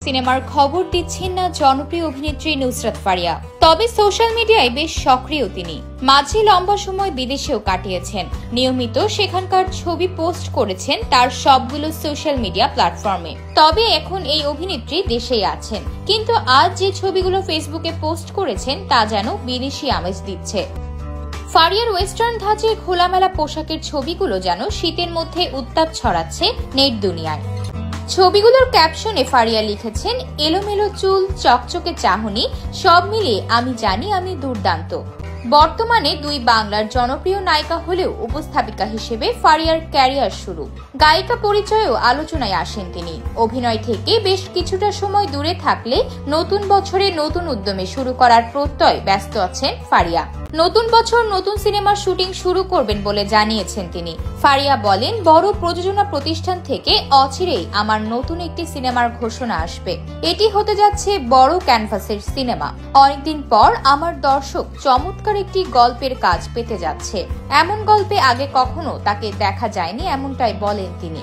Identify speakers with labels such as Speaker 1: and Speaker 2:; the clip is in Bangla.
Speaker 1: সিনেমার খবর দিচ্ছেন না জনপ্রিয় অভিনেত্রী নুসরাত ফারিয়া। তবে সোশ্যাল মিডিয়ায় বেশ সক্রিয় তিনি। মাঝে লম্বা সময় বিদেশেও কাটিয়েছেন। নিয়মিত সেখানকার ছবি পোস্ট করেছেন তার সবগুলো সোশ্যাল মিডিয়া প্ল্যাটফর্মে। তবে এখন এই অভিনেত্রী দেশেই আছেন, কিন্তু আজ যে ছবিগুলো ফেসবুকে পোস্ট করেছেন তা যেন বিদেশি আমেজ দিচ্ছে। ফারিয়ার ওয়েস্টার্ন ধাঁচের খোলামেলা পোশাকের ছবিগুলো যেন শীতের মধ্যে উত্তাপ ছড়াচ্ছে নেট দুনিয়ায়। ছবিগুলোর ক্যাপশনে ফারিয়া লিখেছেন, এলোমেলো চুল, চকচকে চাহনি, সব মিলিয়ে আমি জানি আমি দুর্দান্ত। বর্তমানে দুই বাংলার জনপ্রিয় নায়িকা হলেও উপস্থাপিকা হিসেবে ফারিয়ার ক্যারিয়ার শুরু। গায়িকা পরিচয়েও আলোচনায় আসেন তিনি। অভিনয় থেকে বেশ কিছুটা সময় দূরে থাকলে নতুন বছরে নতুন উদ্যমে শুরু করার প্রত্যয় ব্যস্ত আছেন ফারিয়া। নতুন বছর নতুন সিনেমার শুটিং শুরু করবেন বলে জানিয়েছেন তিনি। ফারিয়া বলেন, বড় প্রযোজনা প্রতিষ্ঠান থেকে অচিরেই আমার নতুন একটি সিনেমার ঘোষণা আসবে। এটি হতে যাচ্ছে বড় ক্যানভাসের সিনেমা। অনেকদিন পর আমার দর্শক চমৎকার একটি গল্পের কাজ পেতে যাচ্ছে। এমন গল্পে আগে কখনো তাকে দেখা যায়নি, এমনটাই বলেন তিনি।